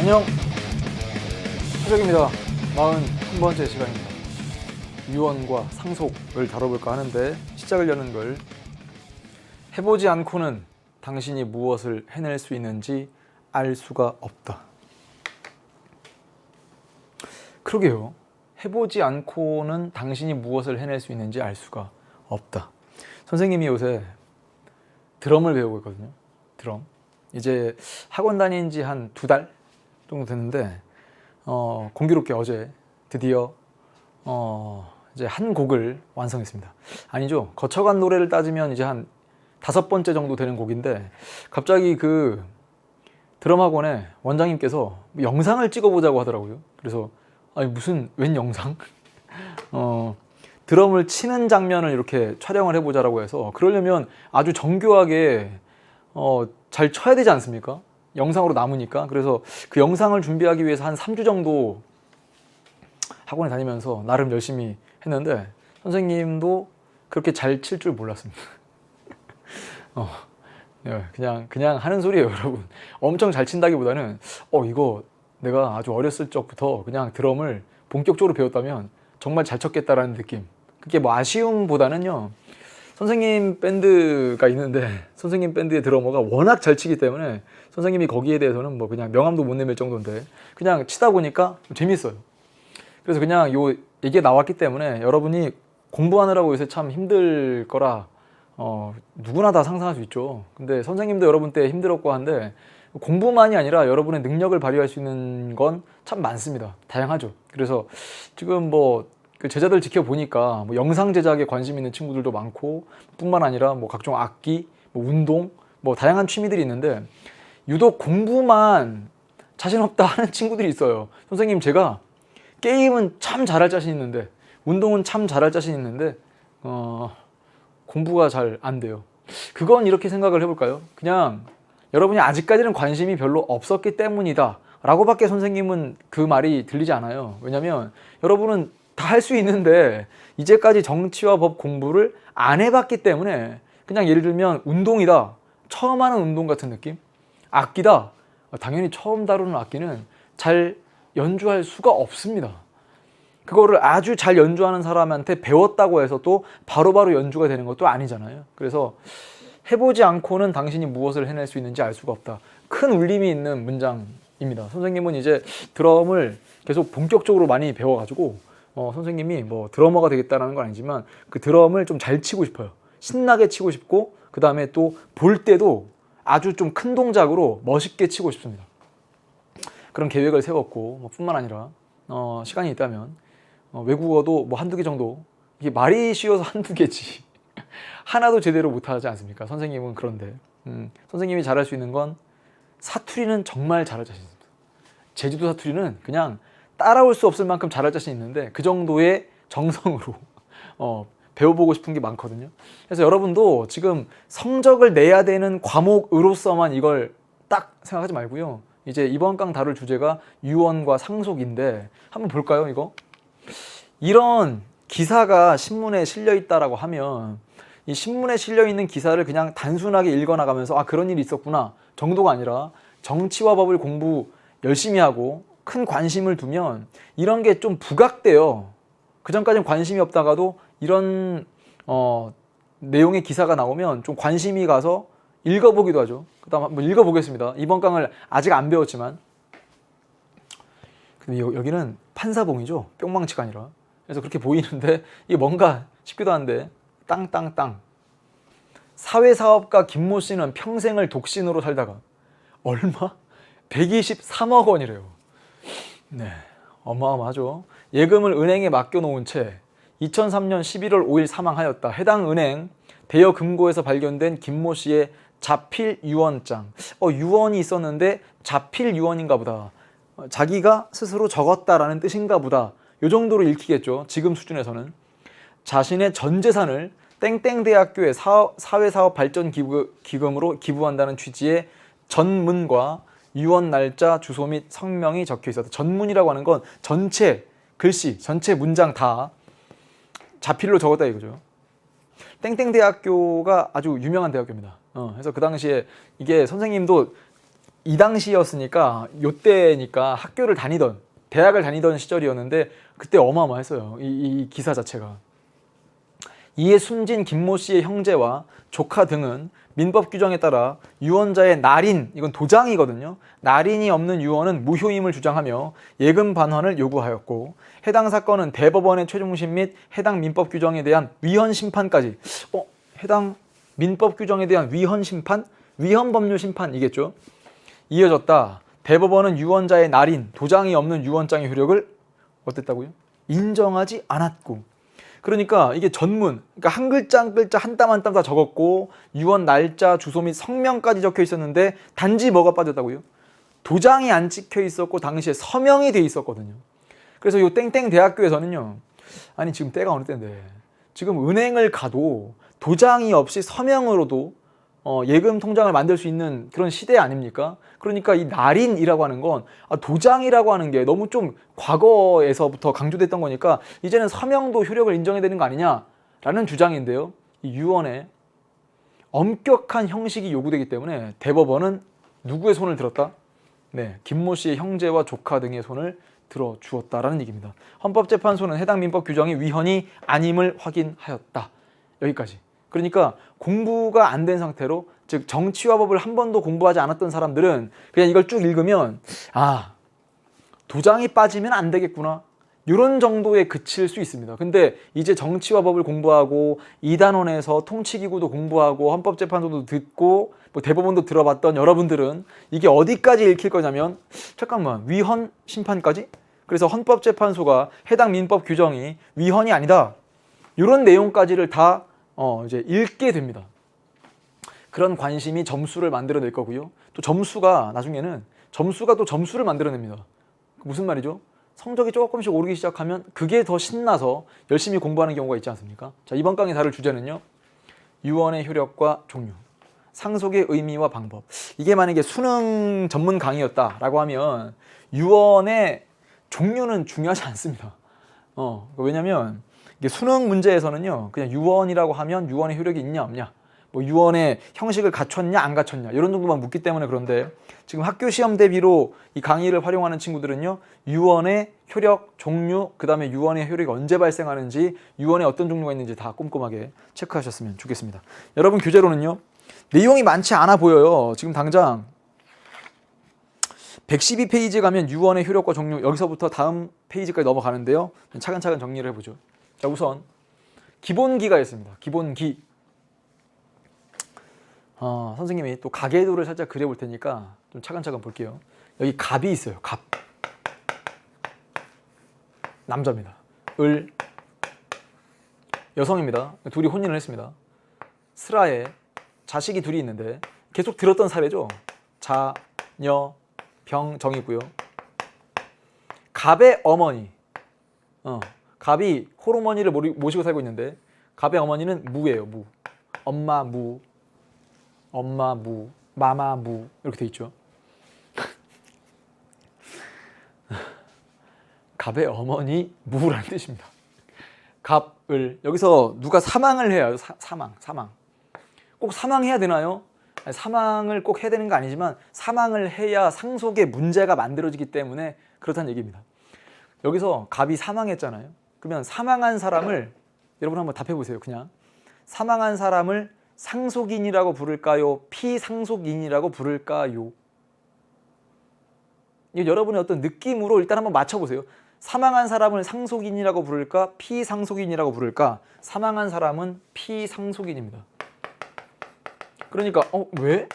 안녕, 최적입니다. 41번째 시간입니다. 유언과 상속을 다뤄볼까 하는데 시작을 여는 걸 해보지 않고는 당신이 무엇을 해낼 수 있는지 알 수가 없다. 그러게요. 해보지 않고는 당신이 무엇을 해낼 수 있는지 알 수가 없다. 선생님이 요새 드럼을 배우고 있거든요. 드럼. 이제 학원 다닌 지 한 2달 정도 됐는데 공교롭게 어제 드디어 이제 한 곡을 완성했습니다. 아니죠. 거쳐간 노래를 따지면 이제 한 5번째 정도 되는 곡인데 갑자기 그 드럼 학원에 원장님께서 영상을 찍어보자고 하더라고요. 그래서 아니 무슨 웬 영상? 드럼을 치는 장면을 이렇게 촬영을 해보자라고 해서 그러려면 아주 정교하게 잘 쳐야 되지 않습니까? 영상으로 남으니까. 그래서 그 영상을 준비하기 위해서 한 3주 정도 학원에 다니면서 나름 열심히 했는데 선생님도 그렇게 잘 칠 줄 몰랐습니다. 그냥 하는 소리예요, 여러분. 엄청 잘 친다기보다는 이거 내가 아주 어렸을 적부터 그냥 드럼을 본격적으로 배웠다면 정말 잘 쳤겠다라는 느낌. 그게 뭐 아쉬움보다는요. 선생님 밴드가 있는데 선생님 밴드의 드러머가 워낙 잘 치기 때문에 선생님이 거기에 대해서는 뭐 그냥 명함도 못 내밀 정도인데 그냥 치다 보니까 재밌어요. 그래서 그냥 이게 나왔기 때문에 여러분이 공부하느라고 요새 참 힘들 거라 누구나 다 상상할 수 있죠. 근데 선생님도 여러분 때 힘들었고 한데 공부만이 아니라 여러분의 능력을 발휘할 수 있는 건 참 많습니다. 다양하죠. 그래서 지금 그 제자들 지켜보니까 뭐 영상 제작에 관심 있는 친구들도 많고 뿐만 아니라 뭐 각종 악기, 뭐 운동, 뭐 다양한 취미들이 있는데 유독 공부만 자신 없다 하는 친구들이 있어요. 선생님 제가 게임은 참 잘할 자신 있는데 운동은 참 잘할 자신 있는데 공부가 잘 안 돼요. 그건 이렇게 생각을 해볼까요? 그냥 여러분이 아직까지는 관심이 별로 없었기 때문이다 라고밖에 선생님은 그 말이 들리지 않아요. 왜냐면 여러분은 다 할 수 있는데 이제까지 정치와 법 공부를 안 해봤기 때문에 그냥 예를 들면 운동이다. 처음 하는 운동 같은 느낌? 악기다. 당연히 처음 다루는 악기는 잘 연주할 수가 없습니다. 그거를 아주 잘 연주하는 사람한테 배웠다고 해서 또 바로바로 연주가 되는 것도 아니잖아요. 그래서 해보지 않고는 당신이 무엇을 해낼 수 있는지 알 수가 없다. 큰 울림이 있는 문장입니다. 선생님은 이제 드럼을 계속 본격적으로 많이 배워가지고 선생님이 뭐 드러머가 되겠다는 건 아니지만 그 드럼을 좀 잘 치고 싶어요. 신나게 치고 싶고 그 다음에 또 볼 때도 아주 좀 큰 동작으로 멋있게 치고 싶습니다. 그런 계획을 세웠고 뿐만 아니라 시간이 있다면 외국어도 뭐 한두 개 정도 이게 말이 쉬워서 한두 개지 하나도 제대로 못하지 않습니까? 선생님은 그런데 선생님이 잘할 수 있는 건 사투리는 정말 잘할 자신 있습니다. 제주도 사투리는 그냥 따라올 수 없을 만큼 잘할 자신 있는데 그 정도의 정성으로 배워보고 싶은 게 많거든요. 그래서 여러분도 지금 성적을 내야 되는 과목으로서만 이걸 딱 생각하지 말고요. 이제 이번 강 다룰 주제가 유언과 상속인데 한번 볼까요, 이거? 이런 기사가 신문에 실려 있다라고 하면 이 신문에 실려 있는 기사를 그냥 단순하게 읽어 나가면서 그런 일이 있었구나 정도가 아니라 정치와 법을 공부 열심히 하고 큰 관심을 두면 이런 게 좀 부각돼요. 그전까지는 관심이 없다가도 이런 내용의 기사가 나오면 좀 관심이 가서 읽어보기도 하죠. 그 다음 한번 읽어보겠습니다. 이번 강을 아직 안 배웠지만 근데 여기는 판사봉이죠. 뿅망치가 아니라. 그래서 그렇게 보이는데 이게 뭔가 싶기도 한데 땅땅땅 사회사업가 김모 씨는 평생을 독신으로 살다가 얼마? 123억 원이래요. 네, 어마어마하죠. 예금을 은행에 맡겨놓은 채 2003년 11월 5일 사망하였다. 해당 은행 대여 금고에서 발견된 김모 씨의 자필 유언장. 유언이 있었는데 자필 유언인가 보다. 자기가 스스로 적었다라는 뜻인가 보다. 이 정도로 읽히겠죠. 지금 수준에서는. 자신의 전 재산을 땡땡대학교의 사회사업발전기금으로 기부한다는 취지의 전문과 유언 날짜, 주소 및 성명이 적혀 있었다. 전문이라고 하는 건 전체 글씨, 전체 문장 다 자필로 적었다 이거죠. 땡땡대학교가 아주 유명한 대학교입니다. 그래서 그 당시에 이게 선생님도 이 당시였으니까 요때니까 학교를 다니던 대학을 다니던 시절이었는데 그때 어마어마했어요. 이 기사 자체가. 이에 숨진 김모 씨의 형제와 조카 등은 민법 규정에 따라 유언자의 날인, 이건 도장이거든요. 날인이 없는 유언은 무효임을 주장하며 예금 반환을 요구하였고, 해당 사건은 대법원의 최종심 및 해당 민법 규정에 대한 위헌 심판까지, 해당 민법 규정에 대한 위헌 심판? 위헌 법률 심판이겠죠. 이어졌다. 대법원은 유언자의 날인, 도장이 없는 유언장의 효력을 어땠다고요? 인정하지 않았고. 그러니까 이게 전문, 그러니까 한 글자 한 글자 한 땀 한 땀 다 적었고 유언 날짜, 주소 및 성명까지 적혀 있었는데 단지 뭐가 빠졌다고요? 도장이 안 찍혀 있었고 당시에 서명이 돼 있었거든요. 그래서 요 땡땡 대학교에서는요, 아니 지금 때가 어느 때인데 지금 은행을 가도 도장이 없이 서명으로도 예금 통장을 만들 수 있는 그런 시대 아닙니까? 그러니까 이 날인이라고 하는 건 도장이라고 하는 게 너무 좀 과거에서부터 강조됐던 거니까 이제는 서명도 효력을 인정해야 되는 거 아니냐라는 주장인데요. 이 유언에 엄격한 형식이 요구되기 때문에 대법원은 누구의 손을 들었다? 네, 김모 씨의 형제와 조카 등의 손을 들어 주었다라는 얘기입니다. 헌법재판소는 해당 민법 규정이 위헌이 아님을 확인하였다. 여기까지. 그러니까 공부가 안 된 상태로, 즉 정치와 법을 한 번도 공부하지 않았던 사람들은 그냥 이걸 쭉 읽으면 도장이 빠지면 안 되겠구나, 이런 정도에 그칠 수 있습니다. 근데 이제 정치와 법을 공부하고 이단원에서 통치기구도 공부하고 헌법재판소도 듣고 뭐 대법원도 들어봤던 여러분들은 이게 어디까지 읽힐 거냐면, 잠깐만, 위헌 심판까지? 그래서 헌법재판소가 해당 민법 규정이 위헌이 아니다, 이런 내용까지를 다 이제 읽게 됩니다. 그런 관심이 점수를 만들어낼 거고요. 또 점수가 나중에는 또 점수를 만들어냅니다. 무슨 말이죠? 성적이 조금씩 오르기 시작하면 그게 더 신나서 열심히 공부하는 경우가 있지 않습니까? 자, 이번 강의 다룰 주제는요, 유언의 효력과 종류, 상속의 의미와 방법. 이게 만약에 수능 전문 강의였다라고 하면 유언의 종류는 중요하지 않습니다. 왜냐면 이게 수능 문제에서는요, 그냥 유언이라고 하면 유언의 효력이 있냐 없냐, 뭐 유언의 형식을 갖췄냐 안 갖췄냐, 이런 정도만 묻기 때문에. 그런데 지금 학교 시험 대비로 이 강의를 활용하는 친구들은요, 유언의 효력, 종류, 그 다음에 유언의 효력이 언제 발생하는지, 유언의 어떤 종류가 있는지 다 꼼꼼하게 체크하셨으면 좋겠습니다. 여러분, 교재로는요, 내용이 많지 않아 보여요. 지금 당장 112페이지 가면 유언의 효력과 종류, 여기서부터 다음 페이지까지 넘어가는데요, 차근차근 정리를 해보죠. 자, 우선 기본기가 있습니다. 기본기. 선생님이 또 가계도를 살짝 그려볼 테니까 좀 차근차근 볼게요. 여기 갑이 있어요. 갑. 남자입니다. 을. 여성입니다. 둘이 혼인을 했습니다. 슬하에 자식이 둘이 있는데 계속 들었던 사례죠. 자, 녀, 병, 정이고요. 갑의 어머니. 갑이 호르머니를 모시고 살고 있는데 갑의 어머니는 무예요. 무. 엄마 무, 마마 무, 이렇게 돼 있죠. 갑의 어머니 무라는 뜻입니다. 갑을, 여기서 누가 사망을 해요. 사망. 꼭 사망해야 되나요? 아니, 사망을 꼭 해야 되는 거 아니지만 사망을 해야 상속에 문제가 만들어지기 때문에 그렇다는 얘기입니다. 여기서 갑이 사망했잖아요. 그러면 사망한 사람을, 여러분 한번 답해 보세요. 그냥 사망한 사람을 상속인이라고 부를까요? 피상속인이라고 부를까요? 이거 여러분의 어떤 느낌으로 일단 한번 맞춰보세요. 사망한 사람을 상속인이라고 부를까? 피상속인이라고 부를까? 사망한 사람은 피상속인입니다. 그러니까 왜?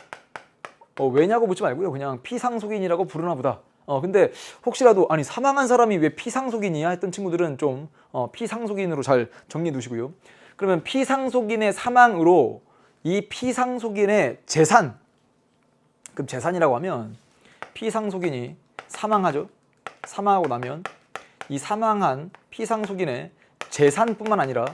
왜냐고 묻지 말고요. 그냥 피상속인이라고 부르나 보다. 근데 혹시라도 아니 사망한 사람이 왜 피상속인이야 했던 친구들은 좀 피상속인으로 잘 정리해 두시고요. 그러면 피상속인의 사망으로 이 피상속인의 재산, 그럼 재산이라고 하면 피상속인이 사망하죠. 사망하고 나면 이 사망한 피상속인의 재산뿐만 아니라,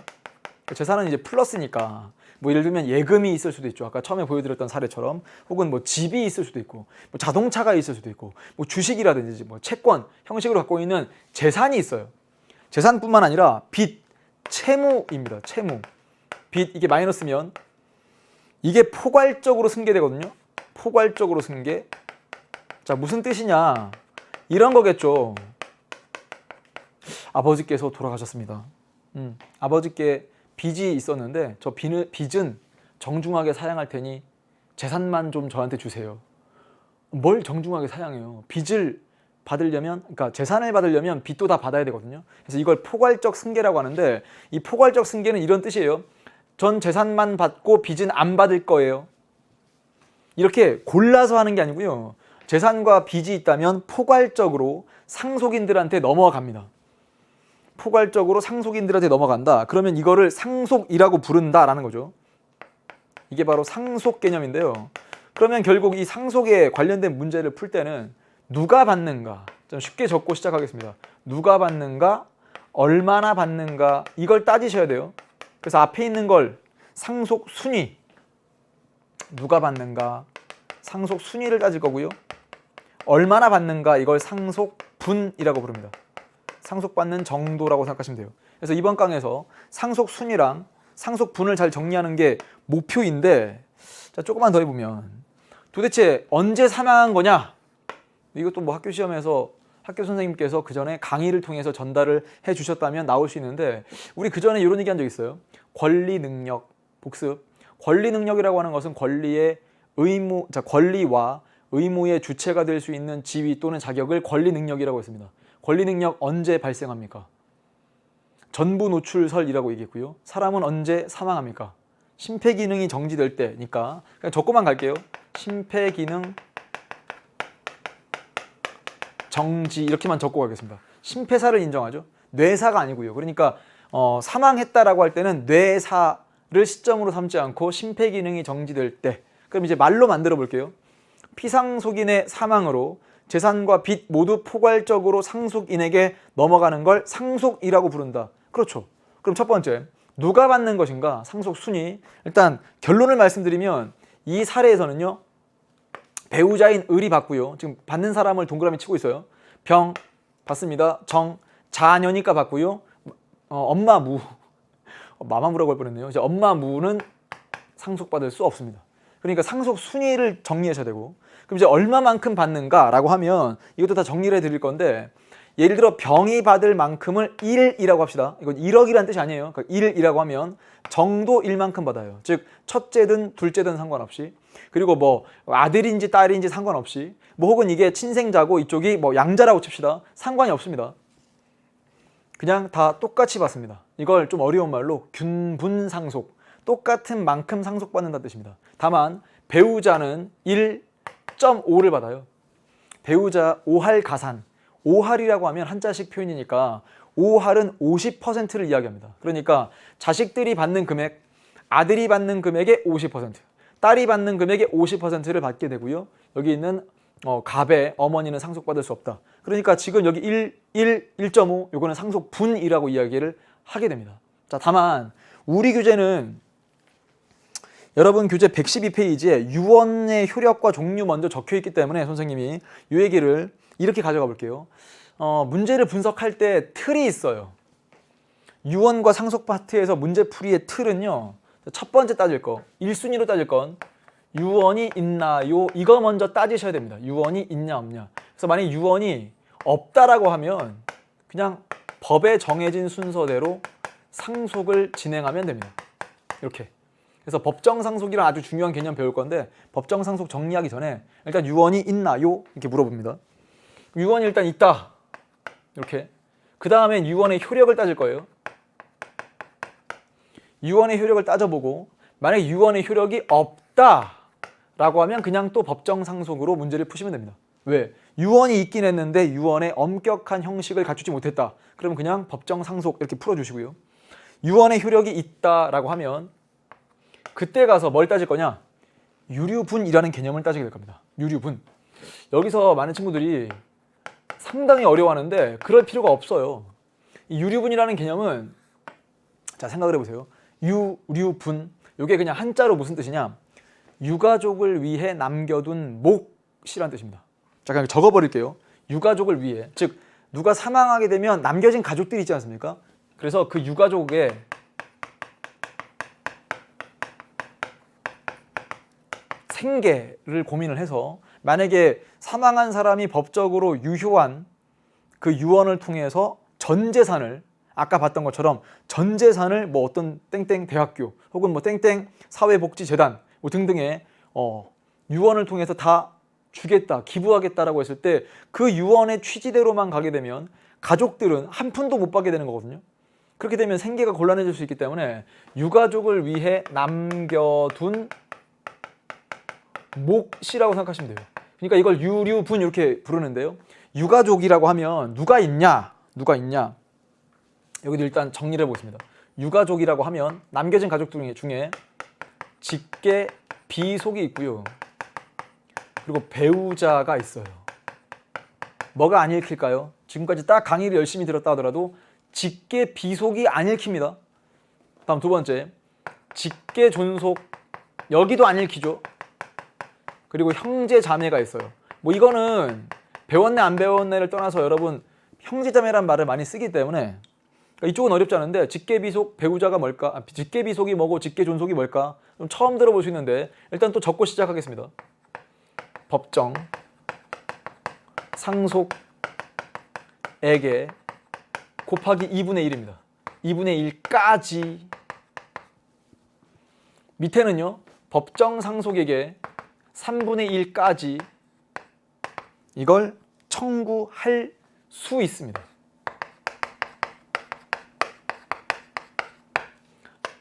재산은 이제 플러스니까 뭐 예를 들면 예금이 있을 수도 있죠. 아까 처음에 보여드렸던 사례처럼. 혹은 뭐 집이 있을 수도 있고, 뭐 자동차가 있을 수도 있고, 뭐 주식이라든지 뭐 채권 형식으로 갖고 있는 재산이 있어요. 재산뿐만 아니라 빚, 채무입니다. 채무. 빚, 이게 마이너스면 이게 포괄적으로 승계되거든요. 포괄적으로 승계. 자, 무슨 뜻이냐? 이런 거겠죠. 아버지께서 돌아가셨습니다. 아버지께 빚이 있었는데 저 빚은 정중하게 사양할 테니 재산만 좀 저한테 주세요. 뭘 정중하게 사양해요? 빚을 받으려면, 그러니까 재산을 받으려면 빚도 다 받아야 되거든요. 그래서 이걸 포괄적 승계라고 하는데, 이 포괄적 승계는 이런 뜻이에요. 전 재산만 받고 빚은 안 받을 거예요. 이렇게 골라서 하는 게 아니고요. 재산과 빚이 있다면 포괄적으로 상속인들한테 넘어갑니다. 포괄적으로 상속인들한테 넘어간다. 그러면 이거를 상속이라고 부른다라는 거죠. 이게 바로 상속 개념인데요. 그러면 결국 이 상속에 관련된 문제를 풀 때는 누가 받는가, 좀 쉽게 적고 시작하겠습니다. 누가 받는가, 얼마나 받는가, 이걸 따지셔야 돼요. 그래서 앞에 있는 걸 상속 순위, 누가 받는가, 상속 순위를 따질 거고요. 얼마나 받는가, 이걸 상속 분이라고 부릅니다. 상속받는 정도라고 생각하시면 돼요. 그래서 이번 강에서 상속 순위랑 상속 분을 잘 정리하는 게 목표인데, 자, 조금만 더 해보면 도대체 언제 사망한 거냐? 이것도 뭐 학교 시험에서 학교 선생님께서 그 전에 강의를 통해서 전달을 해 주셨다면 나올 수 있는데, 우리 그 전에 이런 얘기 한 적 있어요. 권리 능력 복습. 권리 능력이라고 하는 것은 권리의 의무, 자, 권리와 의무의 주체가 될 수 있는 지위 또는 자격을 권리 능력이라고 했습니다. 권리 능력 언제 발생합니까? 전부 노출설이라고 얘기했고요. 사람은 언제 사망합니까? 심폐기능이 정지될 때니까 그냥 적고만 갈게요. 심폐기능 정지, 이렇게만 적고 가겠습니다. 심폐사를 인정하죠. 뇌사가 아니고요. 그러니까 사망했다라고 할 때는 뇌사를 시점으로 삼지 않고 심폐기능이 정지될 때. 그럼 이제 말로 만들어 볼게요. 피상속인의 사망으로 재산과 빚 모두 포괄적으로 상속인에게 넘어가는 걸 상속이라고 부른다. 그렇죠. 그럼 첫 번째, 누가 받는 것인가? 상속 순위. 일단 결론을 말씀드리면 이 사례에서는요, 배우자인 을이 받고요. 지금 받는 사람을 동그라미 치고 있어요. 병 받습니다. 정, 자녀니까 받고요. 엄마 무, 마마무라고 할 뻔했네요. 이제 엄마 무는 상속받을 수 없습니다. 그러니까 상속 순위를 정리하셔야 되고, 그럼 이제 얼마만큼 받는가라고 하면 이것도 다 정리를 해드릴 건데, 예를 들어 병이 받을 만큼을 1이라고 합시다. 이건 1억이라는 뜻이 아니에요. 그러니까 1이라고 하면 정도 1만큼 받아요. 즉 첫째든 둘째든 상관없이, 그리고 뭐 아들인지 딸인지 상관없이, 뭐 혹은 이게 친생자고 이쪽이 뭐 양자라고 칩시다. 상관이 없습니다. 그냥 다 똑같이 받습니다. 이걸 좀 어려운 말로 균분상속, 똑같은 만큼 상속받는다는 뜻입니다. 다만 배우자는 1.5를 받아요. 배우자 5할 가산, 5할이라고 하면 한자식 표현이니까 5할은 50%를 이야기합니다. 그러니까 자식들이 받는 금액, 아들이 받는 금액의 50%, 딸이 받는 금액의 50%를 받게 되고요. 여기 있는 갑의 어머니는 상속받을 수 없다. 그러니까 지금 여기 1.5 요거는 상속분이라고 이야기를 하게 됩니다. 자, 다만 우리 규제는 여러분 교재 112페이지에 유언의 효력과 종류 먼저 적혀 있기 때문에 선생님이 이 얘기를 이렇게 가져가 볼게요. 문제를 분석할 때 틀이 있어요. 유언과 상속 파트에서 문제풀이의 틀은요, 첫 번째 따질 거, 1순위로 따질 건 유언이 있나요? 이거 먼저 따지셔야 됩니다. 유언이 있냐 없냐. 그래서 만약 유언이 없다라고 하면 그냥 법에 정해진 순서대로 상속을 진행하면 됩니다. 이렇게. 그래서 법정 상속이란 아주 중요한 개념 배울 건데, 법정 상속 정리하기 전에 일단 유언이 있나요? 이렇게 물어봅니다. 유언이 일단 있다. 이렇게. 그 다음엔 유언의 효력을 따질 거예요. 유언의 효력을 따져보고, 만약에 유언의 효력이 없다라고 하면 그냥 또 법정 상속으로 문제를 푸시면 됩니다. 왜? 유언이 있긴 했는데 유언의 엄격한 형식을 갖추지 못했다. 그러면 그냥 법정 상속 이렇게 풀어주시고요. 유언의 효력이 있다라고 하면 그때 가서 뭘 따질 거냐? 유류분이라는 개념을 따지게 될 겁니다. 유류분. 여기서 많은 친구들이 상당히 어려워하는데 그럴 필요가 없어요. 이 유류분이라는 개념은, 자, 생각을 해보세요. 유류분, 이게 그냥 한자로 무슨 뜻이냐? 유가족을 위해 남겨둔 몫이란 뜻입니다. 자, 그냥 적어버릴게요. 유가족을 위해, 즉 누가 사망하게 되면 남겨진 가족들이 있지 않습니까? 그래서 그 유가족의 생계를 고민을 해서 만약에 사망한 사람이 법적으로 유효한 그 유언을 통해서 전 재산을 아까 봤던 것처럼 전 재산을 뭐 어떤 땡땡 대학교 혹은 뭐 땡땡 사회복지재단 뭐 등등의 유언을 통해서 다 주겠다, 기부하겠다라고 했을 때 그 유언의 취지대로만 가게 되면 가족들은 한 푼도 못 받게 되는 거거든요. 그렇게 되면 생계가 곤란해질 수 있기 때문에 유가족을 위해 남겨둔 몫이라고 생각하시면 돼요. 그러니까 이걸 유류분 이렇게 부르는데요. 유가족이라고 하면 누가 있냐? 여기도 일단 정리를 해보겠습니다. 유가족이라고 하면 남겨진 가족 중에 직계 비속이 있고요. 그리고 배우자가 있어요. 뭐가 안 읽힐까요? 지금까지 딱 강의를 열심히 들었다 하더라도 직계 비속이 안 읽힙니다. 다음 두 번째, 직계 존속, 여기도 안 읽히죠. 그리고 형제 자매가 있어요. 뭐 이거는 배웠네 안 배웠네를 떠나서 여러분 형제 자매란 말을 많이 쓰기 때문에 그러니까 이쪽은 어렵지 않은데 직계 비속 배우자가 뭘까? 직계 비속이 뭐고 직계 존속이 뭘까? 좀 처음 들어볼 수 있는데 일단 또 적고 시작하겠습니다. 법정 상속에게 곱하기 2분의 1입니다. 2분의 1까지. 밑에는요. 법정 상속에게 3분의 1까지 이걸 청구할 수 있습니다.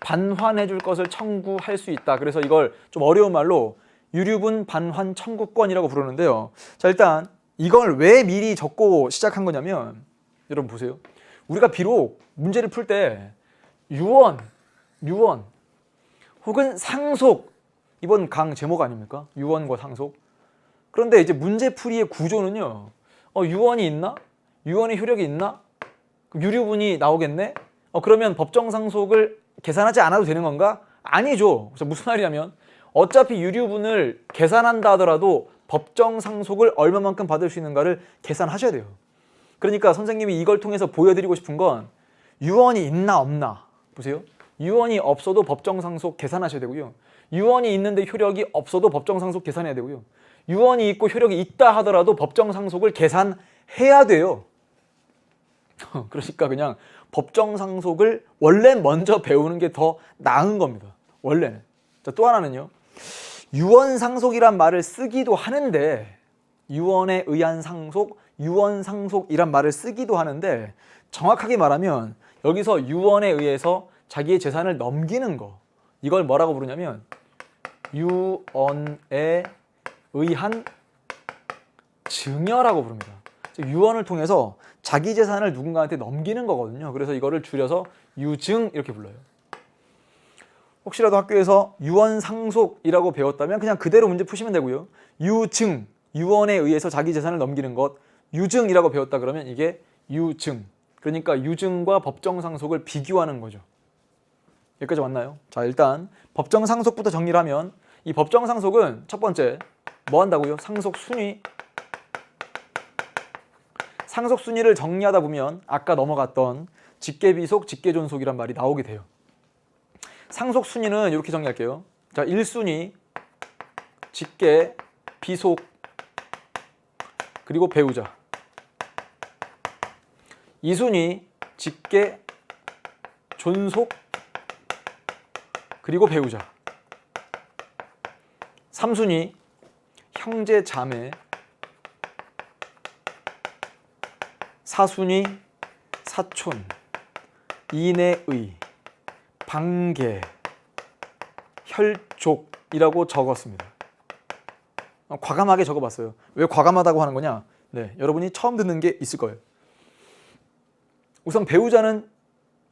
반환해 줄 것을 청구할 수 있다. 그래서 이걸 좀 어려운 말로 유류분 반환 청구권이라고 부르는데요. 자, 일단 이걸 왜 미리 적고 시작한 거냐면 여러분 보세요. 우리가 비록 문제를 풀 때 유언 혹은 상속, 이번 강 제목 아닙니까? 유언과 상속. 그런데 이제 문제풀이의 구조는요. 유언이 있나? 유언의 효력이 있나? 그럼 유류분이 나오겠네? 그러면 법정 상속을 계산하지 않아도 되는 건가? 아니죠. 그래서 무슨 말이냐면 어차피 유류분을 계산한다 하더라도 법정 상속을 얼마만큼 받을 수 있는가를 계산하셔야 돼요. 그러니까 선생님이 이걸 통해서 보여드리고 싶은 건 유언이 있나 없나. 보세요. 유언이 없어도 법정 상속 계산하셔야 되고요. 유언이 있는데 효력이 없어도 법정 상속 계산해야 되고요. 유언이 있고 효력이 있다 하더라도 법정 상속을 계산해야 돼요. 그러니까 그냥 법정 상속을 원래 먼저 배우는 게 더 나은 겁니다. 원래는. 자, 또 하나는요. 유언 상속이란 말을 쓰기도 하는데 유언에 의한 상속, 유언 상속이란 말을 쓰기도 하는데 정확하게 말하면 여기서 유언에 의해서 자기의 재산을 넘기는 거, 이걸 뭐라고 부르냐면 유언에 의한 증여라고 부릅니다. 유언을 통해서 자기 재산을 누군가한테 넘기는 거거든요. 그래서 이거를 줄여서 유증 이렇게 불러요. 혹시라도 학교에서 유언 상속이라고 배웠다면 그냥 그대로 문제 푸시면 되고요. 유증, 유언에 의해서 자기 재산을 넘기는 것, 유증이라고 배웠다 그러면 이게 유증. 그러니까 유증과 법정 상속을 비교하는 거죠. 여기까지 왔나요? 자, 일단 법정 상속부터 정리를 하면 이 법정 상속은 첫 번째 뭐 한다고요? 상속 순위. 상속 순위를 정리하다 보면 아까 넘어갔던 직계비속, 직계존속이란 말이 나오게 돼요. 상속 순위는 이렇게 정리할게요. 자, 1순위 직계, 비속, 그리고 배우자. 2순위 직계, 존속, 그리고 배우자. 3순위 형제, 자매. 4순위 사촌, 이내의, 방계, 혈족이라고 적었습니다. 과감하게 적어봤어요. 왜 과감하다고 하는 거냐? 네, 여러분이 처음 듣는 게 있을 거예요. 우선 배우자는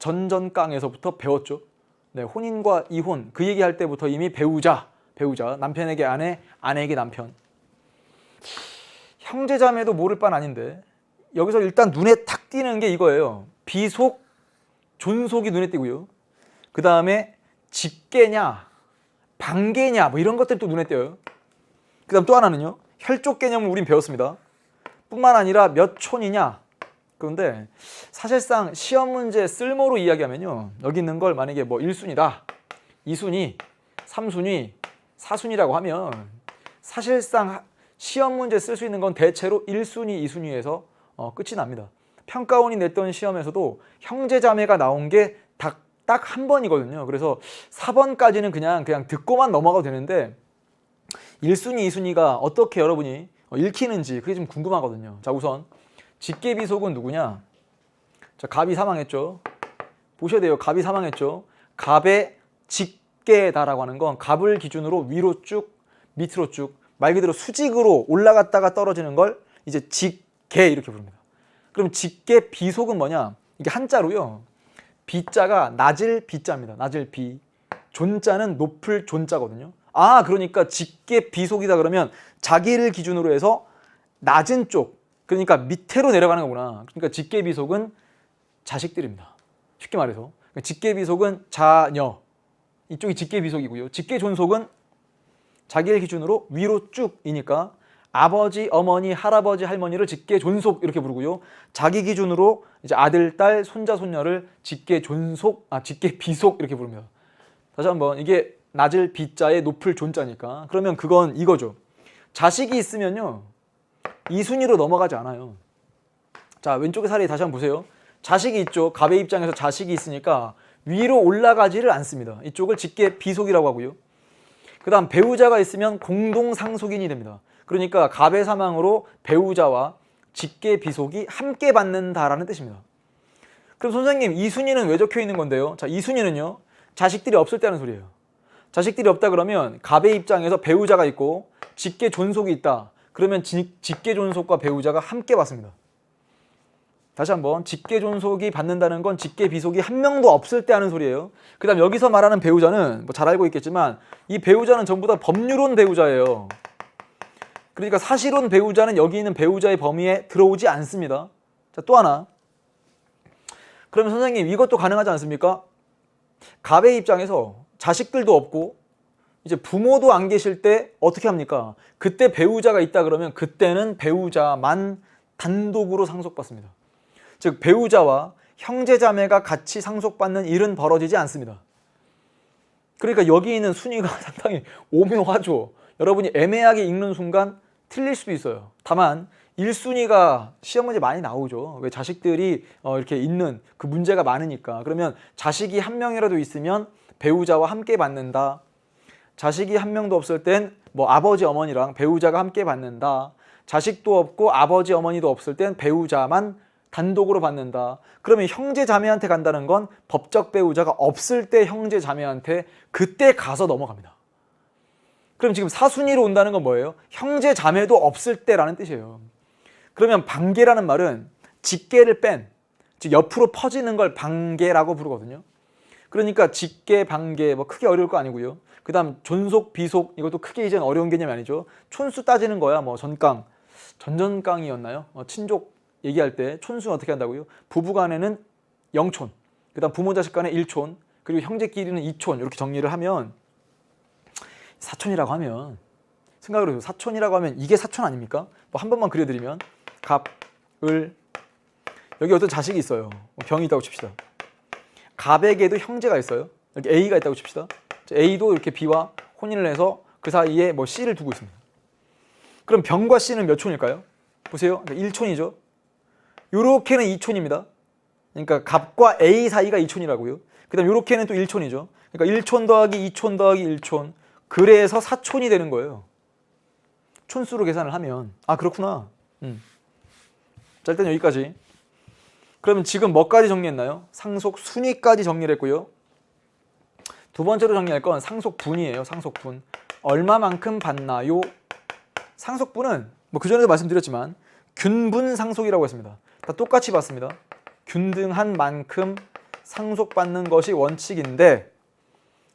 전전강에서부터 배웠죠. 네, 혼인과 이혼 그 얘기할 때부터 이미 배우자, 남편에게 아내, 아내에게 남편. 형제자매도 모를 바 아닌데 여기서 일단 눈에 탁 띄는 게 이거예요. 비속, 존속이 눈에 띄고요. 그 다음에 직계냐, 방계냐 뭐 이런 것들이 또 눈에 띄어요. 그 다음 또 하나는요. 혈족 개념을 우린 배웠습니다. 뿐만 아니라 몇 촌이냐. 그런데 사실상 시험 문제 쓸모로 이야기하면요. 여기 있는 걸 만약에 뭐 1순위다, 2순위, 3순위, 4순위라고 하면 사실상 시험 문제 쓸 수 있는 건 대체로 1순위, 2순위에서 끝이 납니다. 평가원이 냈던 시험에서도 형제자매가 나온 게 딱 한 번이거든요. 그래서 4번까지는 그냥 듣고만 넘어가도 되는데 1순위, 2순위가 어떻게 여러분이 읽히는지 그게 좀 궁금하거든요. 자, 우선 직계비속은 누구냐? 자, 갑이 사망했죠. 보셔야 돼요. 갑이 사망했죠. 갑의 직계다라고 하는 건 갑을 기준으로 위로 쭉 밑으로 쭉 말 그대로 수직으로 올라갔다가 떨어지는 걸 이제 직계 이렇게 부릅니다. 그럼 직계 비속은 뭐냐? 이게 한자로요. 비자가 낮을 비자입니다. 낮을 비. 존자는 높을 존자거든요. 아, 그러니까 직계 비속이다 그러면 자기를 기준으로 해서 낮은 쪽, 그러니까 밑으로 내려가는 거구나. 그러니까 직계 비속은 자식들입니다. 쉽게 말해서. 직계 비속은 자녀. 이쪽이 직계 비속이고요. 직계 존속은 자기를 기준으로 위로 쭉이니까 아버지, 어머니, 할아버지, 할머니를 직계 존속 이렇게 부르고요. 자기 기준으로 이제 아들, 딸, 손자, 손녀를 직계 존속, 직계 비속 이렇게 부릅니다. 다시 한번 이게 낮을 비자에 높을 존자니까 그러면 그건 이거죠. 자식이 있으면요 2순위로 넘어가지 않아요. 자, 왼쪽의 사례 다시 한번 보세요. 자식이 있죠. 갑의 입장에서 자식이 있으니까 위로 올라가지를 않습니다. 이쪽을 직계 비속이라고 하고요. 그 다음 배우자가 있으면 공동상속인이 됩니다. 그러니까 갑의 사망으로 배우자와 직계 비속이 함께 받는다라는 뜻입니다. 그럼 선생님 2순위는 왜 적혀 있는 건데요? 자, 2순위는요 자식들이 없을 때 하는 소리예요. 자식들이 없다 그러면 갑의 입장에서 배우자가 있고 직계 존속이 있다. 그러면 직계 존속과 배우자가 함께 받습니다. 다시 한번 직계 존속이 받는다는 건 직계 비속이 한 명도 없을 때 하는 소리예요. 그 다음 여기서 말하는 배우자는 뭐 잘 알고 있겠지만 이 배우자는 전부 다 법률혼 배우자예요. 그러니까 사실혼 배우자는 여기 있는 배우자의 범위에 들어오지 않습니다. 자, 또 하나. 그러면 선생님 이것도 가능하지 않습니까? 갑의 입장에서 자식들도 없고 이제 부모도 안 계실 때 어떻게 합니까? 그때 배우자가 있다 그러면 그때는 배우자만 단독으로 상속받습니다. 즉 배우자와 형제자매가 같이 상속받는 일은 벌어지지 않습니다. 그러니까 여기 있는 순위가 상당히 오묘하죠. 여러분이 애매하게 읽는 순간 틀릴 수도 있어요. 다만 1순위가 시험 문제 많이 나오죠. 왜 자식들이 이렇게 있는 그 문제가 많으니까. 그러면 자식이 한 명이라도 있으면 배우자와 함께 받는다. 자식이 한 명도 없을 땐 뭐 아버지 어머니랑 배우자가 함께 받는다. 자식도 없고 아버지 어머니도 없을 땐 배우자만 단독으로 받는다. 그러면 형제 자매한테 간다는 건 법적 배우자가 없을 때 형제 자매한테 그때 가서 넘어갑니다. 그럼 지금 4순위로 온다는 건 뭐예요? 형제 자매도 없을 때라는 뜻이에요. 그러면 반계라는 말은 직계를 뺀, 즉 옆으로 퍼지는 걸 반계라고 부르거든요. 그러니까 직계, 반계 뭐 크게 어려울 거 아니고요. 그 다음 존속, 비속 이것도 크게 이제는 어려운 개념이 아니죠. 촌수 따지는 거야. 뭐 전강, 전전강이었나요? 친족 얘기할 때 촌수는 어떻게 한다고요? 부부간에는 0촌, 그 다음 부모 자식 간에 1촌, 그리고 형제끼리는 2촌 이렇게 정리를 하면 사촌이라고 하면 생각을 해요. 사촌이라고 하면 이게 사촌 아닙니까? 뭐 한 번만 그려드리면 갑, 을 여기 어떤 자식이 있어요. 병이 있다고 칩시다. 갑에게도 형제가 있어요. 여기 A가 있다고 칩시다. A도 이렇게 B와 혼인을 해서 그 사이에 뭐 C를 두고 있습니다. 그럼 병과 C는 몇 촌일까요? 보세요. 그러니까 1촌이죠. 요렇게는 2촌입니다. 그러니까 갑과 A 사이가 2촌이라고요. 그 다음 요렇게는 또 1촌이죠. 그러니까 1촌 더하기 2촌 더하기 1촌. 그래서 4촌이 되는 거예요. 촌수로 계산을 하면. 아, 그렇구나. 자, 일단 여기까지. 그러면 지금 뭐까지 정리했나요? 상속 순위까지 정리를 했고요. 두 번째로 정리할 건 상속분이에요. 상속분. 얼마만큼 받나요? 상속분은 뭐 그전에도 말씀드렸지만 균분 상속이라고 했습니다. 다 똑같이 봤습니다. 균등한 만큼 상속받는 것이 원칙인데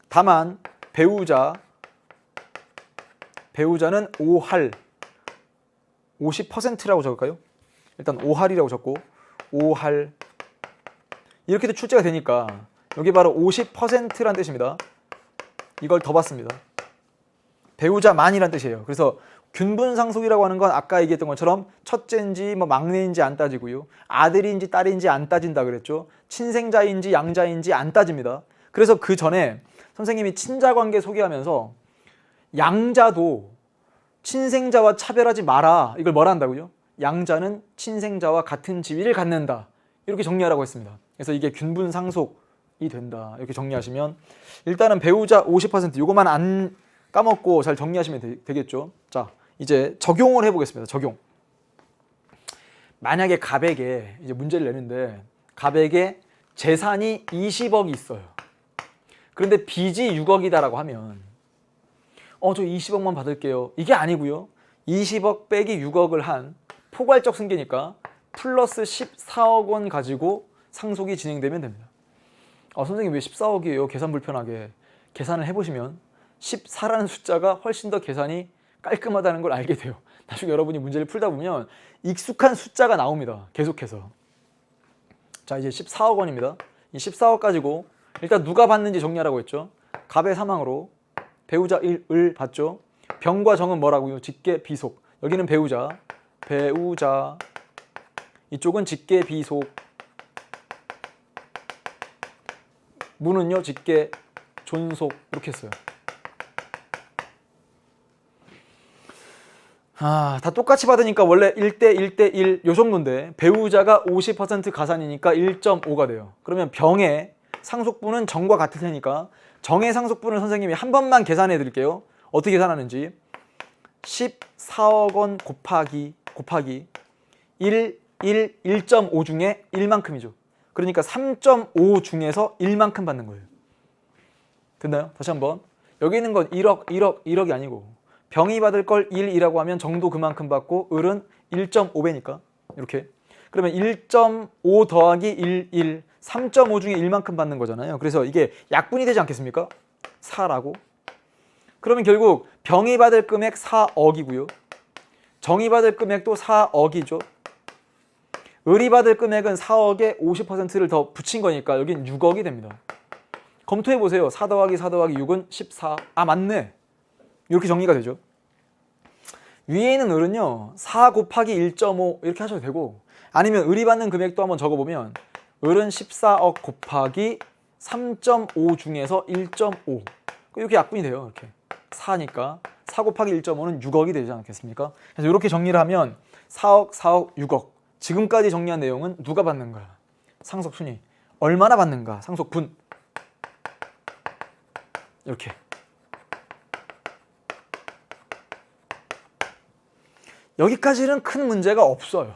다만 배우자는 5할 50%라고 적을까요? 일단 5할이라고 적고 5할 이렇게도 출제가 되니까 여기 바로 50%란 뜻입니다. 이걸 더 받습니다. 배우자만이란 뜻이에요. 그래서 균분상속이라고 하는 건 아까 얘기했던 것처럼 첫째인지 뭐 막내인지 안 따지고요. 아들인지 딸인지 안 따진다 그랬죠. 친생자인지 양자인지 안 따집니다. 그래서 그 전에 선생님이 친자관계 소개하면서 양자도 친생자와 차별하지 마라. 이걸 뭐라 한다고요? 양자는 친생자와 같은 지위를 갖는다. 이렇게 정리하라고 했습니다. 그래서 이게 균분 상속이 된다. 이렇게 정리하시면 일단은 배우자 50% 이것만 안 까먹고 잘 정리하시면 되겠죠. 자, 이제 적용을 해보겠습니다. 적용. 만약에 갑에게 이제 문제를 내는데 갑에게 재산이 20억이 있어요. 그런데 빚이 6억이다라고 하면 저 20억만 받을게요. 이게 아니고요. 20억 빼기 6억을 한 포괄적 승계니까 플러스 14억 원 가지고 상속이 진행되면 됩니다. 선생님 왜 14억이에요? 계산 불편하게. 계산을 해보시면 14라는 숫자가 훨씬 더 계산이 깔끔하다는 걸 알게 돼요. 나중에 여러분이 문제를 풀다 보면 익숙한 숫자가 나옵니다. 계속해서. 자, 이제 14억 원입니다. 이 14억 가지고 일단 누가 받는지 정리하라고 했죠. 갑의 사망으로 배우자 1을 받죠. 병과 정은 뭐라고요? 직계 비속. 여기는 배우자. 이쪽은 직계 비속. 무는요 직계 존속. 이렇게 했어요. 다 똑같이 받으니까 원래 1대 1대 1 요 정도인데 배우자가 50% 가산이니까 1.5가 돼요. 그러면 병의 상속분은 정과 같을 테니까 정의 상속분을 선생님이 한 번만 계산해 드릴게요. 어떻게 계산하는지. 14억 원 곱하기 1.5 중에 1만큼이죠. 그러니까 3.5 중에서 1만큼 받는 거예요. 됐나요? 다시 한번. 여기 있는 건 1억이 아니고 병이 받을 걸 1이라고 하면 정도 그만큼 받고 을은 1.5배니까 이렇게. 그러면 1.5 더하기 1, 3.5 중에 1만큼 받는 거잖아요. 그래서 이게 약분이 되지 않겠습니까? 4라고. 그러면 결국 병이 받을 금액 4억이고요. 정이 받을 금액도 4억이죠. 을이 받을 금액은 4억에 50%를 더 붙인 거니까 여긴 6억이 됩니다. 검토해 보세요. 4 더하기 4 더하기 6은 14. 맞네. 이렇게 정리가 되죠. 위에 있는 을은요 4 곱하기 1.5 이렇게 하셔도 되고, 아니면 을이 받는 금액도 한번 적어보면 을은 14억 곱하기 3.5 중에서 1.5 이렇게 약분이 돼요. 이렇게 4니까 4 곱하기 1.5는 6억이 되지 않겠습니까? 그래서 이렇게 정리를 하면 4억, 4억, 6억. 지금까지 정리한 내용은 누가 받는가? 상속순위. 얼마나 받는가? 상속분. 이렇게. 여기까지는 큰 문제가 없어요.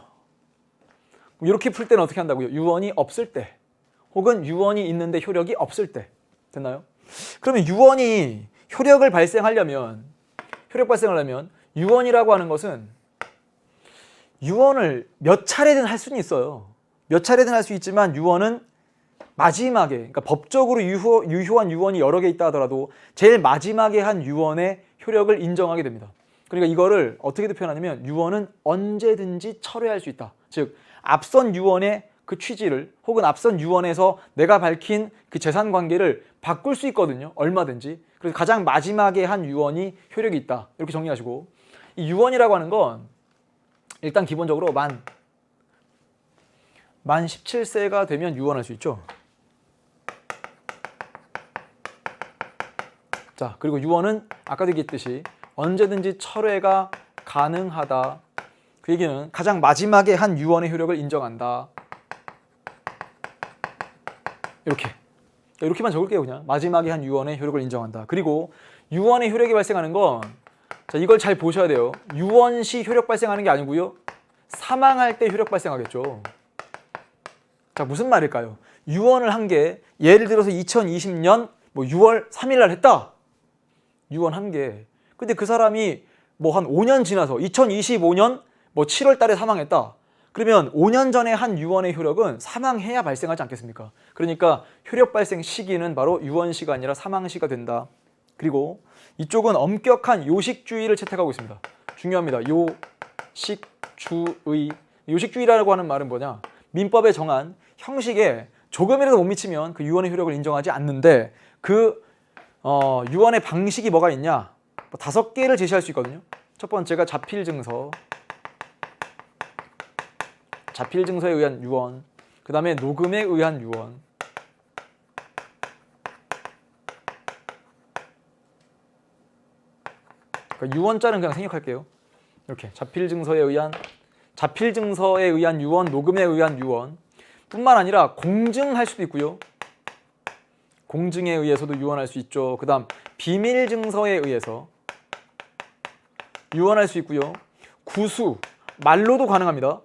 이렇게 풀 때는 어떻게 한다고요? 유언이 없을 때, 혹은 유언이 있는데 효력이 없을 때. 됐나요? 그러면 유언이 효력 발생하려면 유언이라고 하는 것은 유언을 몇 차례든 할 수는 있어요. 몇 차례든 할 수 있지만 유언은 마지막에, 그러니까 법적으로 유효한 유언이 여러 개 있다 하더라도 제일 마지막에 한 유언의 효력을 인정하게 됩니다. 그러니까 이거를 어떻게도 표현하냐면 유언은 언제든지 철회할 수 있다. 즉 앞선 유언의 그 취지를, 혹은 앞선 유언에서 내가 밝힌 그 재산 관계를 바꿀 수 있거든요. 얼마든지. 그래서 가장 마지막에 한 유언이 효력이 있다. 이렇게 정리하시고, 이 유언이라고 하는 건 일단 기본적으로 만 17세가 되면 유언할 수 있죠. 자, 그리고 유언은 아까도 얘기했듯이 언제든지 철회가 가능하다. 그 얘기는 가장 마지막에 한 유언의 효력을 인정한다. 이렇게만 적을게요. 그냥 마지막에 한 유언의 효력을 인정한다. 그리고 유언의 효력이 발생하는 건, 자, 이걸 잘 보셔야 돼요. 유언 시 효력 발생하는 게 아니고요, 사망할 때 효력 발생하겠죠. 자, 무슨 말일까요? 유언을 한 게, 예를 들어서 2020년 6월 3일 날 했다. 유언 한 게. 근데 그 사람이 한 5년 지나서 2025년 7월 달에 사망했다. 그러면 5년 전에 한 유언의 효력은 사망해야 발생하지 않겠습니까? 그러니까 효력 발생 시기는 바로 유언시가 아니라 사망시가 된다. 그리고 이쪽은 엄격한 요식주의를 채택하고 있습니다. 중요합니다. 요식주의. 요식주의라고 하는 말은 뭐냐? 민법에 정한 형식에 조금이라도 못 미치면 그 유언의 효력을 인정하지 않는데, 그 유언의 방식이 뭐가 있냐? 5개를 제시할 수 있거든요. 첫 번째가 자필증서. 자필증서에 의한 유언. 그 다음에 녹음에 의한 유언. 그러니까 유언자는 그냥 생략할게요. 이렇게 자필 증서에 의한 유언, 녹음에 의한 유언 뿐만 아니라 공증할 수도 있고요. 공증에 의해서도 유언할 수 있죠. 그 다음 비밀 증서에 의해서 유언할 수 있고요. 구수, 말로도 가능합니다.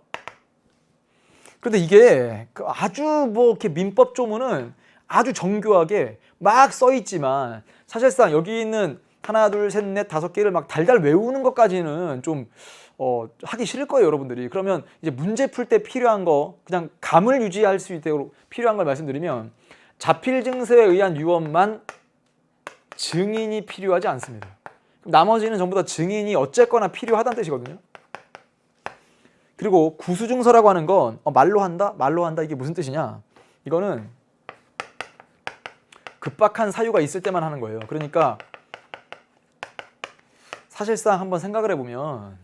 그런데 이게 아주 뭐 이렇게 민법 조문은 아주 정교하게 막 써 있지만 사실상 여기 있는 하나, 둘, 셋, 넷, 5개를 막 달달 외우는 것까지는 좀 하기 싫을 거예요, 여러분들이. 그러면 이제 문제 풀 때 필요한 거, 그냥 감을 유지할 수 있도록 필요한 걸 말씀드리면 자필 증서에 의한 유언만 증인이 필요하지 않습니다. 나머지는 전부 다 증인이 어쨌거나 필요하다는 뜻이거든요. 그리고 구수증서라고 하는 건 말로 한다? 말로 한다 이게 무슨 뜻이냐? 이거는 급박한 사유가 있을 때만 하는 거예요. 그러니까 사실상 한번 생각을 해보면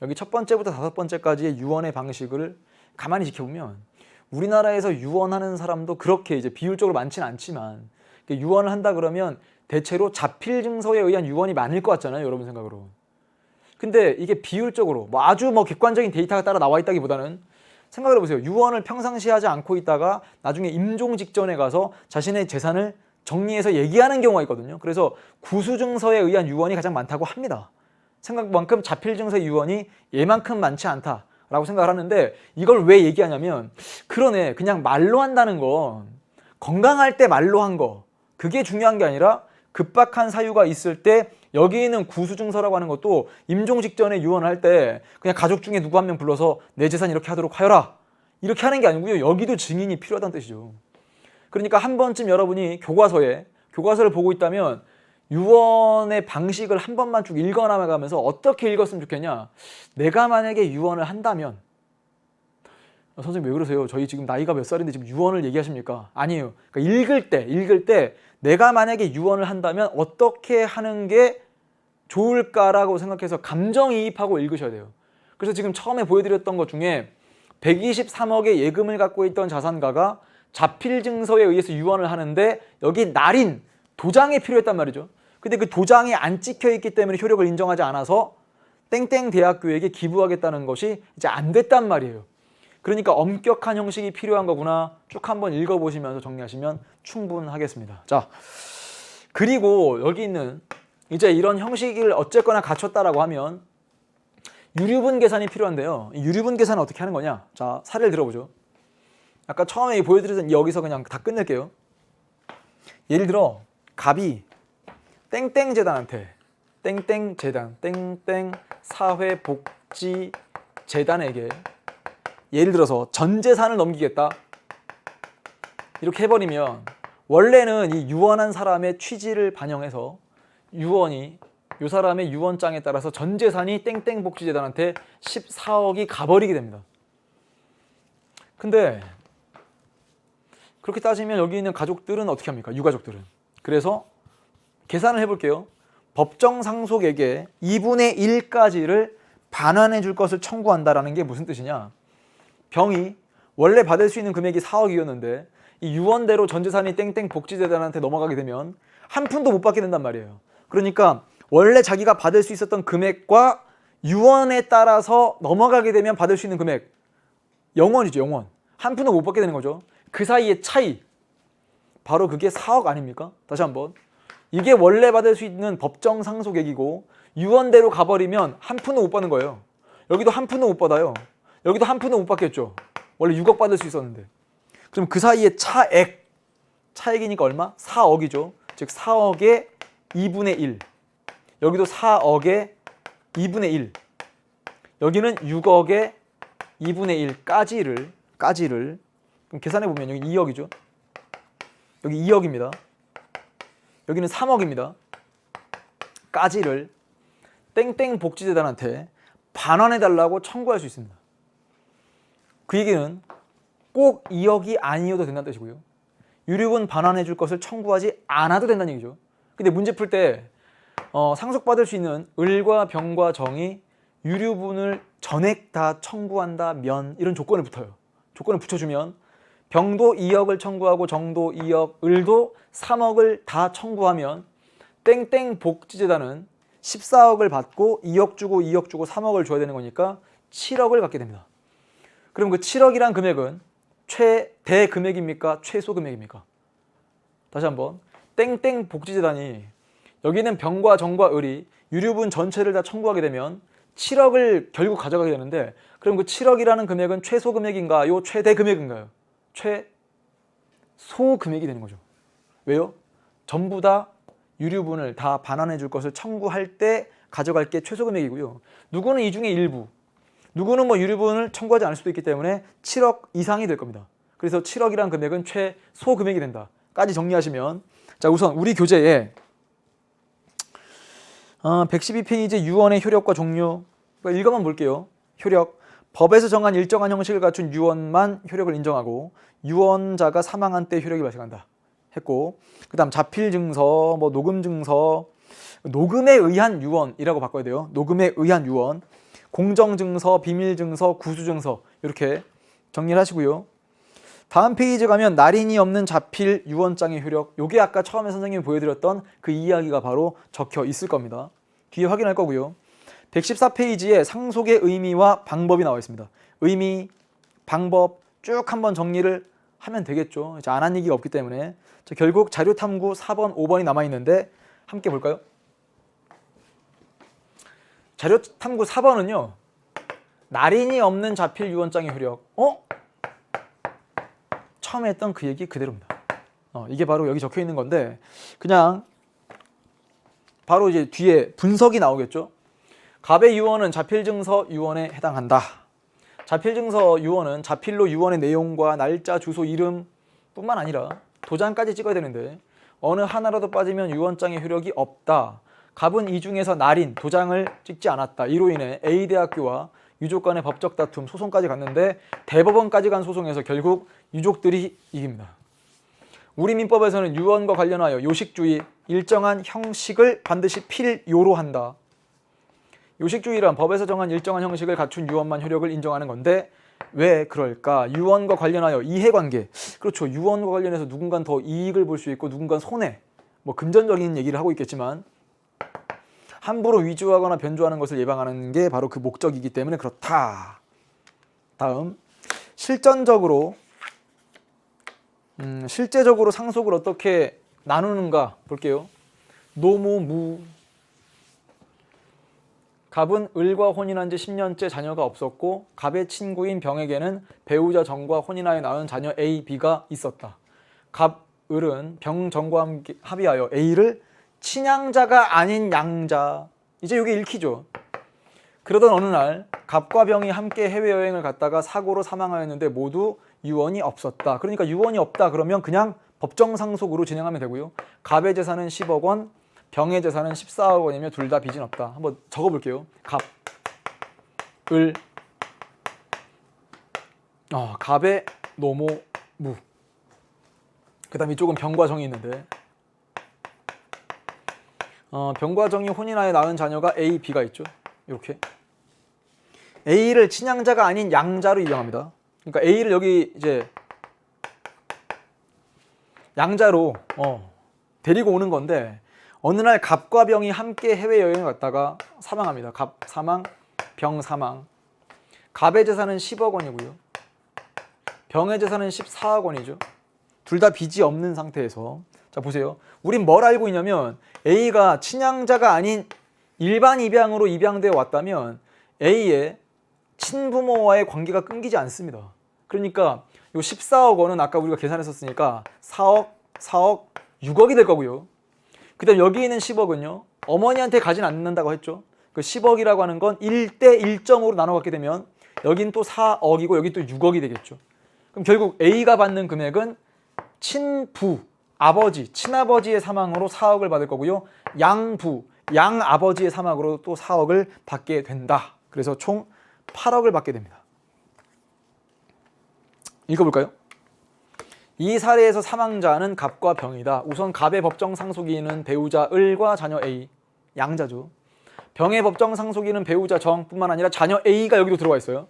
여기 첫 번째부터 5번째까지의 유언의 방식을 가만히 지켜보면 우리나라에서 유언하는 사람도 그렇게 이제 비율적으로 많지는 않지만 유언을 한다 그러면 대체로 자필 증서에 의한 유언이 많을 것 같잖아요, 여러분 생각으로. 근데 이게 비율적으로 아주 객관적인 데이터가 따라 나와 있다기보다는 생각을 해보세요. 유언을 평상시에 하지 않고 있다가 나중에 임종 직전에 가서 자신의 재산을 정리해서 얘기하는 경우가 있거든요. 그래서 구수증서에 의한 유언이 가장 많다고 합니다. 생각만큼 자필증서의 유언이 얘만큼 많지 않다라고 생각을 하는데 이걸 왜 얘기하냐면 그러네, 그냥 말로 한다는 건 건강할 때 말로 한 거 그게 중요한 게 아니라 급박한 사유가 있을 때 여기 있는 구수증서라고 하는 것도 임종 직전에 유언을 할 때 그냥 가족 중에 누구 한 명 불러서 내 재산 이렇게 하도록 하여라 이렇게 하는 게 아니고요. 여기도 증인이 필요하다는 뜻이죠. 그러니까 한 번쯤 여러분이 교과서를 보고 있다면 유언의 방식을 한 번만 쭉 읽어나가면서 어떻게 읽었으면 좋겠냐. 내가 만약에 유언을 한다면 선생님 왜 그러세요? 저희 지금 나이가 몇 살인데 지금 유언을 얘기하십니까? 아니에요. 그러니까 읽을 때 내가 만약에 유언을 한다면 어떻게 하는 게 좋을까라고 생각해서 감정이입하고 읽으셔야 돼요. 그래서 지금 처음에 보여드렸던 것 중에 123억의 예금을 갖고 있던 자산가가 자필 증서에 의해서 유언을 하는데 여기 날인 도장이 필요했단 말이죠. 근데 그 도장이 안 찍혀 있기 때문에 효력을 인정하지 않아서 땡땡 대학교에게 기부하겠다는 것이 이제 안 됐단 말이에요. 그러니까 엄격한 형식이 필요한 거구나. 쭉 한번 읽어보시면서 정리하시면 충분하겠습니다. 자, 그리고 여기 있는 이제 이런 형식을 어쨌거나 갖췄다라고 하면 유류분 계산이 필요한데요. 이 유류분 계산은 어떻게 하는 거냐? 자, 사례를 들어보죠. 아까 처음에 보여드렸던 여기서 그냥 다 끝낼게요. 예를 들어 갑이 땡땡 재단한테 땡땡 재단 땡땡 사회복지 재단에게 예를 들어서 전 재산을 넘기겠다 이렇게 해버리면 원래는 이 유언한 사람의 취지를 반영해서 유언이 이 사람의 유언장에 따라서 전 재산이 땡땡 복지재단한테 14억이 가버리게 됩니다. 근데 그렇게 따지면 여기 있는 가족들은 어떻게 합니까? 유가족들은. 그래서 계산을 해볼게요. 법정 상속에게 2분의 1까지를 반환해 줄 것을 청구한다라는 게 무슨 뜻이냐? 병이 원래 받을 수 있는 금액이 4억이었는데 이 유언대로 전 재산이 땡땡 복지재단한테 넘어가게 되면 한 푼도 못 받게 된단 말이에요. 그러니까 원래 자기가 받을 수 있었던 금액과 유언에 따라서 넘어가게 되면 받을 수 있는 금액 0원이죠. 0원. 한 푼도 못 받게 되는 거죠. 그 사이의 차이 바로 그게 4억 아닙니까? 다시 한번 이게 원래 받을 수 있는 법정 상속액이고 유언대로 가버리면 한 푼도 못 받는 거예요. 여기도 한 푼도 못 받아요. 여기도 한 푼도 못 받겠죠. 원래 6억 받을 수 있었는데. 그럼 그 사이의 차액이니까 얼마? 4억이죠. 즉 4억의 2분의 1. 여기도 4억의 2분의 1. 여기는 6억의 2분의 1까지를 그럼 계산해 보면 여기 2억이죠. 여기 2억입니다. 여기는 3억입니다. 까지를 땡땡 복지재단한테 반환해 달라고 청구할 수 있습니다. 그 얘기는 꼭 2억이 아니어도 된다는 뜻이고요. 유류분 반환해 줄 것을 청구하지 않아도 된다는 얘기죠. 근데 문제 풀 때 상속받을 수 있는 을과 병과 정이 유류분을 전액 다 청구한다면 이런 조건을 붙어요. 조건을 붙여주면 병도 2억을 청구하고 정도 2억, 을도 3억을 다 청구하면 땡땡 복지재단은 14억을 받고 2억 주고 2억 주고 3억을 줘야 되는 거니까 7억을 받게 됩니다. 그럼 그 7억이란 금액은 최대 금액입니까? 최소 금액입니까? 다시 한번 땡땡 복지재단이 여기는 병과 정과 을이 유류분 전체를 다 청구하게 되면 7억을 결국 가져가게 되는데 그럼 그 7억이라는 금액은 최소 금액인가요? 최대 금액인가요? 최소 금액이 되는 거죠. 왜요? 전부 다 유류분을 다 반환해 줄 것을 청구할 때 가져갈 게 최소 금액이고요. 누구는 이 중에 일부, 누구는 뭐 유류분을 청구하지 않을 수도 있기 때문에 7억 이상이 될 겁니다. 그래서 7억이라는 금액은 최소 금액이 된다. 까지 정리하시면 자 우선 우리 교재에 112페이지 유언의 효력과 종류 읽어만 볼게요. 효력 법에서 정한 일정한 형식을 갖춘 유언만 효력을 인정하고 유언자가 사망한 때 효력이 발생한다 했고 그 다음 자필증서, 뭐 녹음증서 녹음에 의한 유언이라고 바꿔야 돼요. 녹음에 의한 유언 공정증서, 비밀증서, 구수증서 이렇게 정리를 하시고요. 다음 페이지 가면 날인이 없는 자필 유언장의 효력 요게 아까 처음에 선생님이 보여드렸던 그 이야기가 바로 적혀 있을 겁니다. 뒤에 확인할 거고요. 114페이지에 상속의 의미와 방법이 나와 있습니다. 의미, 방법 쭉 한번 정리를 하면 되겠죠. 이제 안 한 얘기가 없기 때문에 자, 결국 자료탐구 4번, 5번이 남아있는데 함께 볼까요? 자료탐구 4번은요. 날인이 없는 자필 유언장의 효력 처음에 했던 그 얘기 그대로입니다. 이게 바로 여기 적혀 있는 건데 그냥 바로 이제 뒤에 분석이 나오겠죠. 갑의 유언은 자필증서 유언에 해당한다. 자필증서 유언은 자필로 유언의 내용과 날짜, 주소, 이름 뿐만 아니라 도장까지 찍어야 되는데 어느 하나라도 빠지면 유언장의 효력이 없다. 갑은 이 중에서 날인, 도장을 찍지 않았다. 이로 인해 A대학교와 유족 간의 법적 다툼, 소송까지 갔는데 대법원까지 간 소송에서 결국 유족들이 이깁니다. 우리 민법에서는 유언과 관련하여 요식주의, 일정한 형식을 반드시 필요로 한다. 요식주의란 법에서 정한 일정한 형식을 갖춘 유언만 효력을 인정하는 건데 왜 그럴까? 유언과 관련하여 이해관계. 그렇죠. 유언과 관련해서 누군가는 더 이익을 볼 수 있고 누군가는 손해. 뭐 금전적인 얘기를 하고 있겠지만 함부로 위조하거나 변조하는 것을 예방하는 게 바로 그 목적이기 때문에 그렇다. 다음 실제적으로 상속을 어떻게 나누는가 볼게요. 노모무 갑은 을과 혼인한 지 10년째 자녀가 없었고 갑의 친구인 병에게는 배우자 정과 혼인하여 낳은 자녀 A, B가 있었다. 갑, 을은 병, 정과 함께 합의하여 A를 친양자가 아닌 양자 이제 이게 읽히죠. 그러던 어느 날 갑과 병이 함께 해외여행을 갔다가 사고로 사망하였는데 모두 유언이 없었다. 그러니까 유언이 없다 그러면 그냥 법정상속으로 진행하면 되고요. 갑의 재산은 10억 원, 병의 재산은 14억 원이며 둘 다 빚은 없다. 한번 적어볼게요. 갑, 을, 갑의 노모, 무. 그 다음 이쪽은 병과 정이 있는데 병과 정이 혼인하여 낳은 자녀가 A, B가 있죠. 이렇게 A를 친양자가 아닌 양자로 입양합니다. 그러니까 A를 여기 이제 양자로 데리고 오는 건데 어느 날 갑과 병이 함께 해외여행을 갔다가 사망합니다. 갑 사망, 병 사망. 갑의 재산은 10억 원이고요. 병의 재산은 14억 원이죠. 둘 다 빚이 없는 상태에서 자 보세요. 우린 뭘 알고 있냐면 A가 친양자가 아닌 일반 입양으로 입양되어 왔다면 A의 친부모와의 관계가 끊기지 않습니다. 그러니까 이 14억 원은 아까 우리가 계산했었으니까 4억, 6억이 될 거고요. 그 다음 여기 있는 10억은요. 어머니한테 가진 않는다고 했죠. 그 10억이라고 하는 건 1대 1점으로 나눠 갖게 되면 여긴 또 4억이고 여기 또 6억이 되겠죠. 그럼 결국 A가 받는 금액은 친부, 아버지, 친아버지의 사망으로 4억을 받을 거고요. 양부, 양아버지의 사망으로 또 4억을 받게 된다. 그래서 총 8억을 받게 됩니다. 읽어볼까요? 이 사례에서 사망자는 갑과 병이다. 우선 갑의 법정 상속인은 배우자 을과 자녀 A, 양자죠. 병의 법정 상속인은 배우자 정뿐만 아니라 자녀 A가 여기도 들어와 있어요.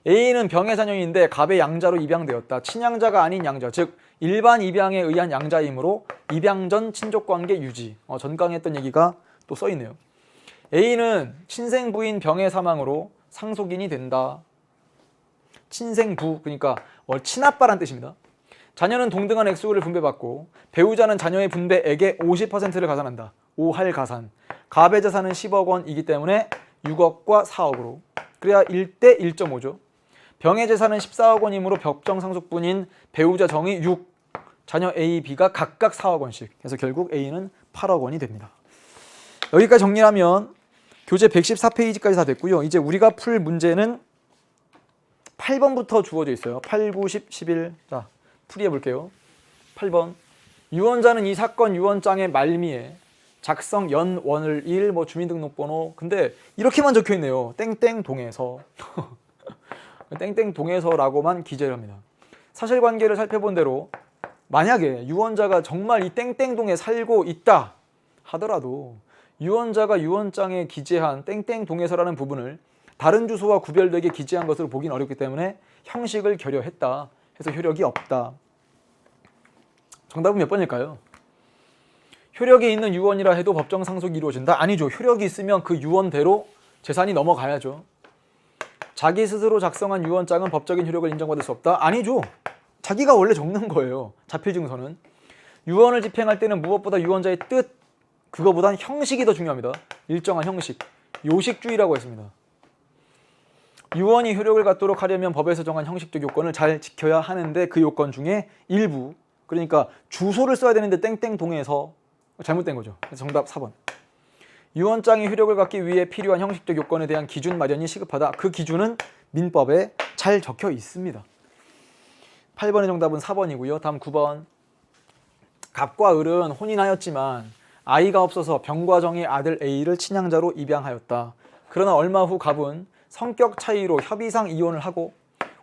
A는 병의 자녀인데 갑의 양자로 입양되었다. 친양자가 아닌 양자, 즉 일반 입양에 의한 양자이므로 입양 전 친족관계 유지. 전강에 했던 얘기가 또 써있네요. A는 친생 부인 병의 사망으로 상속인이 된다. 친생부, 그러니까 친아빠란 뜻입니다. 자녀는 동등한 액수를 분배받고 배우자는 자녀의 분배액의 50%를 가산한다. 5할 가산. 갑의 재산은 10억 원이기 때문에 6억과 4억으로. 그래야 1대 1.5죠. 병의 재산은 14억 원이므로 법정상속분인 배우자 정이 6, 자녀 A, B가 각각 4억 원씩. 그래서 결국 A는 8억 원이 됩니다. 여기까지 정리하면 교재 114페이지까지 다 됐고요. 이제 우리가 풀 문제는 8번부터 주어져 있어요. 8, 9, 10, 11. 자, 풀이해 볼게요. 8번. 유언자는 이 사건 유언장의 말미에 작성 연원을 주민등록번호. 근데 이렇게만 적혀 있네요. 땡땡동에서. 땡땡동에서라고만 기재를 합니다. 사실관계를 살펴본 대로 만약에 유언자가 정말 이 땡땡동에 살고 있다 하더라도 유언자가 유언장에 기재한 땡땡동에서라는 부분을 다른 주소와 구별되게 기재한 것으로 보긴 어렵기 때문에 형식을 결여했다 해서 효력이 없다. 정답은 몇 번일까요? 효력이 있는 유언이라 해도 법정 상속이 이루어진다? 아니죠. 효력이 있으면 그 유언대로 재산이 넘어가야죠. 자기 스스로 작성한 유언장은 법적인 효력을 인정받을 수 없다? 아니죠. 자기가 원래 적는 거예요. 자필증서는. 유언을 집행할 때는 무엇보다 유언자의 뜻, 그거보단 형식이 더 중요합니다. 일정한 형식. 요식주의라고 했습니다. 유언이 효력을 갖도록 하려면 법에서 정한 형식적 요건을 잘 지켜야 하는데 그 요건 중에 일부, 그러니까 주소를 써야 되는데 땡땡동에서 잘못된 거죠. 그래서 정답 4번. 유언장이 효력을 갖기 위해 필요한 형식적 요건에 대한 기준 마련이 시급하다. 그 기준은 민법에 잘 적혀 있습니다. 8번의 정답은 4번이고요. 다음 9번. 갑과 을은 혼인하였지만 아이가 없어서 병과정의 아들 A를 친양자로 입양하였다. 그러나 얼마 후 갑은 성격 차이로 협의상 이혼을 하고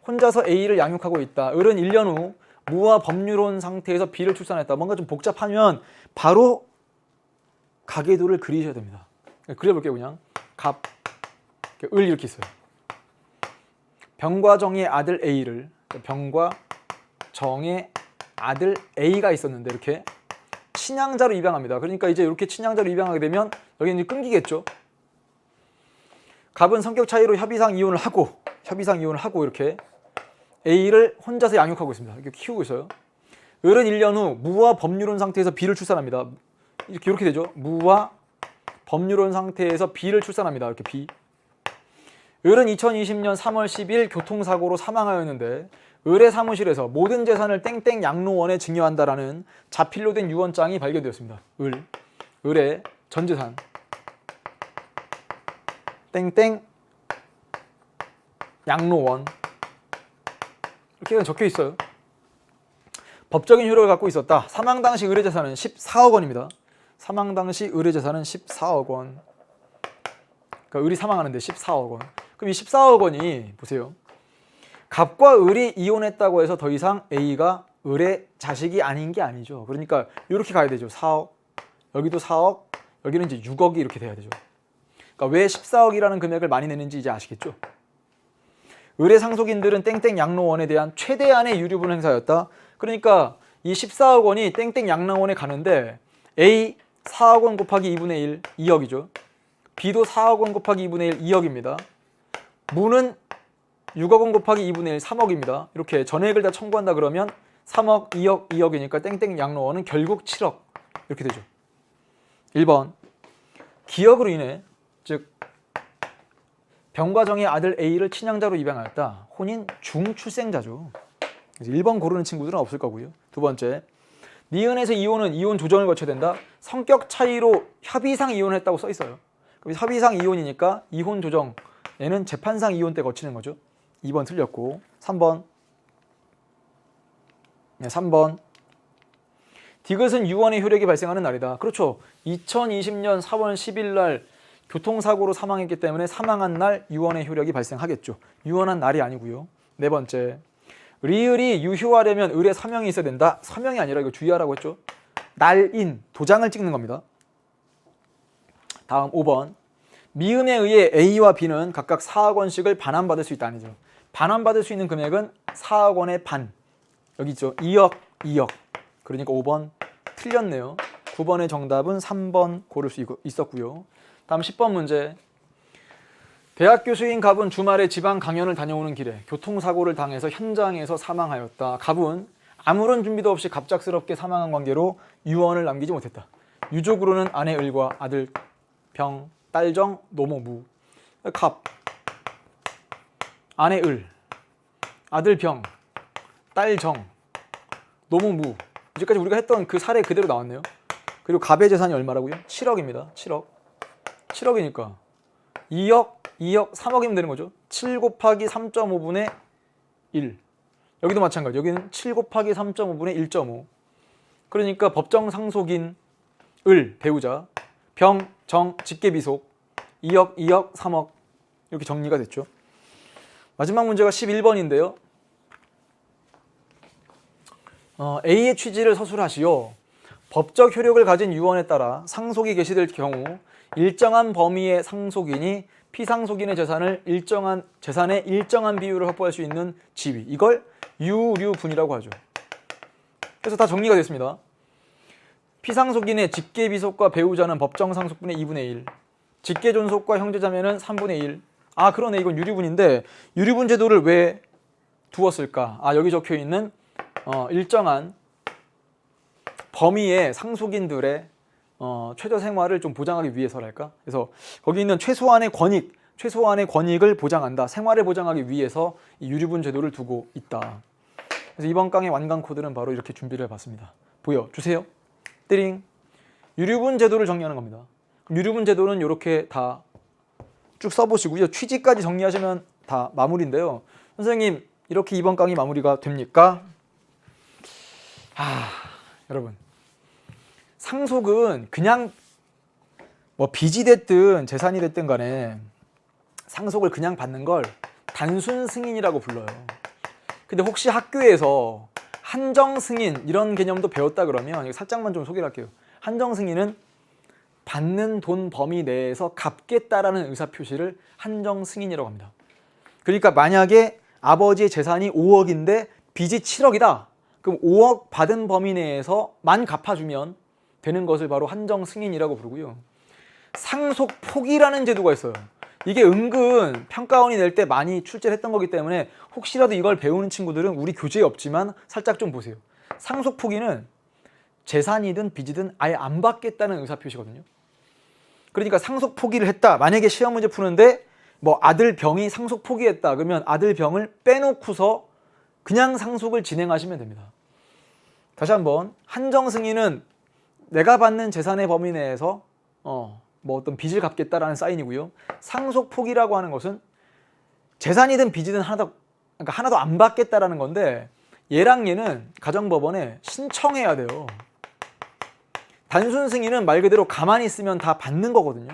혼자서 A를 양육하고 있다. 을은 1년 후 무와 법률혼 상태에서 B를 출산했다. 뭔가 좀 복잡하면 바로 가계도를 그리셔야 됩니다. 그려볼게요. 그냥 갑, 을 이렇게 있어요. 병과 정의 아들 A를, 병과 정의 아들 A가 있었는데 이렇게 친양자로 입양합니다. 그러니까 이제 이렇게 친양자로 입양하게 되면 여기 이제 끊기겠죠. 갑은 성격 차이로 협의상 이혼을 하고 이렇게 A를 혼자서 양육하고 있습니다. 이렇게 키우고 있어요. 을은 1년 후 무와 법률혼 상태에서 B를 출산합니다. 이렇게 되죠. 무와 법률혼 상태에서 B를 출산합니다. 이렇게 B. 을은 2020년 3월 10일 교통사고로 사망하였는데 을의 사무실에서 모든 재산을 땡땡 양로원에 증여한다라는 자필로 된 유언장이 발견되었습니다. 을의 전 재산 땡땡 양로원 이렇게 적혀 있어요. 법적인 효력을 갖고 있었다. 사망 당시 을의 재산은 14억 원입니다. 사망 당시 을의 재산은 14억 원. 그러니까 을이 사망하는데 14억 원. 그럼 이 14억 원이 보세요. 갑과 을이 이혼했다고 해서 더 이상 A가 을의 자식이 아닌 게 아니죠. 그러니까 이렇게 가야 되죠. 4억, 여기도 4억, 여기는 이제 6억이 이렇게 돼야 되죠. 그러니까 왜 14억이라는 금액을 많이 내는지 이제 아시겠죠? 을의 상속인들은 땡땡 양로원에 대한 최대한의 유류분 행사였다. 그러니까 이 14억 원이 땡땡 양로원에 가는데 A 4억 원 곱하기 2분의 1, 2억이죠. B도 4억 원 곱하기 2분의 1, 2억입니다. 무는 6억 원 곱하기 2분의 1, 3억입니다. 이렇게 전액을 다 청구한다 그러면 3억, 2억, 2억이니까 땡땡 양로원은 결국 7억 이렇게 되죠. 1번. 기억으로 인해 즉 병과 정의 아들 A를 친양자로 입양하였다. 혼인 중출생자죠. 그래서 1번 고르는 친구들은 없을 거고요. 두 번째. 니은에서 이혼은 이혼 조정을 거쳐야 된다. 성격 차이로 협의상 이혼했다고 써 있어요. 그럼 협의상 이혼이니까 이혼 조정에는 재판상 이혼 때 거치는 거죠. 2번 틀렸고 3번. 네, 3번. 디귿은 유언의 효력이 발생하는 날이다. 그렇죠. 2020년 4월 10일 날 교통사고로 사망했기 때문에 사망한 날 유언의 효력이 발생하겠죠. 유언한 날이 아니고요. 네 번째. 리을이 유효하려면 을의 서명이 있어야 된다. 서명이 아니라 이거 주의하라고 했죠. 날인, 도장을 찍는 겁니다. 다음 5번. 미음에 의해 A와 B는 각각 4억 원씩을 반환받을 수 있다. 아니죠. 반환받을 수 있는 금액은 4억 원의 반. 여기 있죠. 2억, 2억. 그러니까 5번 틀렸네요. 9번의 정답은 3번 고를 수 있었고요. 다음 10번 문제. 대학 교수인 갑은 주말에 지방 강연을 다녀오는 길에 교통사고를 당해서 현장에서 사망하였다. 갑은 아무런 준비도 없이 갑작스럽게 사망한 관계로 유언을 남기지 못했다. 유족으로는 아내 을과 아들 병, 딸 정, 노모 무. 갑, 아내 을, 아들 병, 딸 정, 노모 무. 이제까지 우리가 했던 그 사례 그대로 나왔네요. 그리고 갑의 재산이 얼마라고요? 7억입니다. 7억. 7억이니까 2억, 3억이면 되는 거죠. 7 곱하기 3.5분의 1. 여기도 마찬가지. 여기는 7 곱하기 3.5분의 1.5. 그러니까 법정 상속인 을 배우자, 병, 정, 직계비속 2억, 3억 이렇게 정리가 됐죠. 마지막 문제가 11번인데요. A의 취지를 서술하시오. 법적 효력을 가진 유언에 따라 상속이 개시될 경우 일정한 범위의 상속인이 피상속인의 재산의 일정한 비율을 확보할 수 있는 지위, 이걸 유류분이라고 하죠. 그래서 다 정리가 됐습니다. 피상속인의 직계비속과 배우자는 법정 상속분의 2분의 1, 직계존속과 형제자매는 3분의 1. 아 그러네, 이건 유류분인데 유류분 제도를 왜 두었을까? 여기 적혀 있는 일정한 범위의 상속인들의 최저 생활을 좀 보장하기 위해서랄까? 그래서 거기 있는 최소한의 권익을 보장한다. 생활을 보장하기 위해서 이 유류분 제도를 두고 있다. 그래서 이번 강의 완강 코드는 바로 이렇게 준비를 해봤습니다. 보여주세요. 띠링. 유류분 제도를 정리하는 겁니다. 유류분 제도는 이렇게 다 쭉 써보시고요. 취지까지 정리하시면 다 마무리인데요. 선생님, 이렇게 이번 강의 마무리가 됩니까? 여러분, 상속은 그냥 뭐 빚이 됐든 재산이 됐든 간에 상속을 그냥 받는 걸 단순 승인이라고 불러요. 근데 혹시 학교에서 한정 승인 이런 개념도 배웠다 그러면 이거 살짝만 좀 소개를 할게요. 한정 승인은 받는 돈 범위 내에서 갚겠다라는 의사표시를 한정 승인이라고 합니다. 그러니까 만약에 아버지의 재산이 5억인데 빚이 7억이다. 그럼 5억 받은 범위 내에서만 갚아주면 되는 것을 바로 한정 승인이라고 부르고요. 상속 포기라는 제도가 있어요. 이게 은근 평가원이 낼 때 많이 출제를 했던 거기 때문에 혹시라도 이걸 배우는 친구들은 우리 교재에 없지만 살짝 좀 보세요. 상속 포기는 재산이든 빚이든 아예 안 받겠다는 의사표시거든요. 그러니까 상속 포기를 했다. 만약에 시험 문제 푸는데 뭐 아들 병이 상속 포기했다. 그러면 아들 병을 빼놓고서 그냥 상속을 진행하시면 됩니다. 다시 한번, 한정 승인은 내가 받는 재산의 범위 내에서 뭐 어떤 빚을 갚겠다라는 사인이고요. 상속 포기라고 하는 것은 재산이든 빚이든 하나도 안 받겠다라는 건데 얘랑 얘는 가정법원에 신청해야 돼요. 단순 승인은 말 그대로 가만히 있으면 다 받는 거거든요.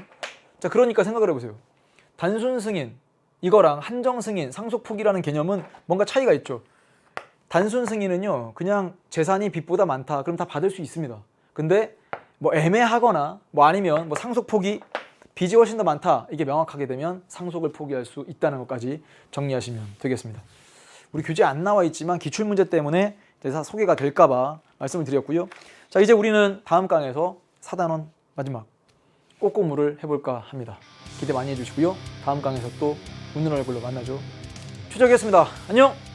자, 그러니까 생각을 해보세요. 단순 승인 이거랑 한정 승인, 상속 포기라는 개념은 뭔가 차이가 있죠. 단순 승인은요, 그냥 재산이 빚보다 많다. 그럼 다 받을 수 있습니다. 근데 뭐 애매하거나 뭐 아니면 뭐 상속 포기, 빚이 훨씬 더 많다. 이게 명확하게 되면 상속을 포기할 수 있다는 것까지 정리하시면 되겠습니다. 우리 교재에 안 나와 있지만 기출문제 때문에 소개가 될까봐 말씀을 드렸고요. 자, 이제 우리는 다음 강에서 4단원 마지막 꼬꼬무를 해볼까 합니다. 기대 많이 해주시고요. 다음 강에서 또 웃는 얼굴로 만나죠. 최적이었습니다. 안녕!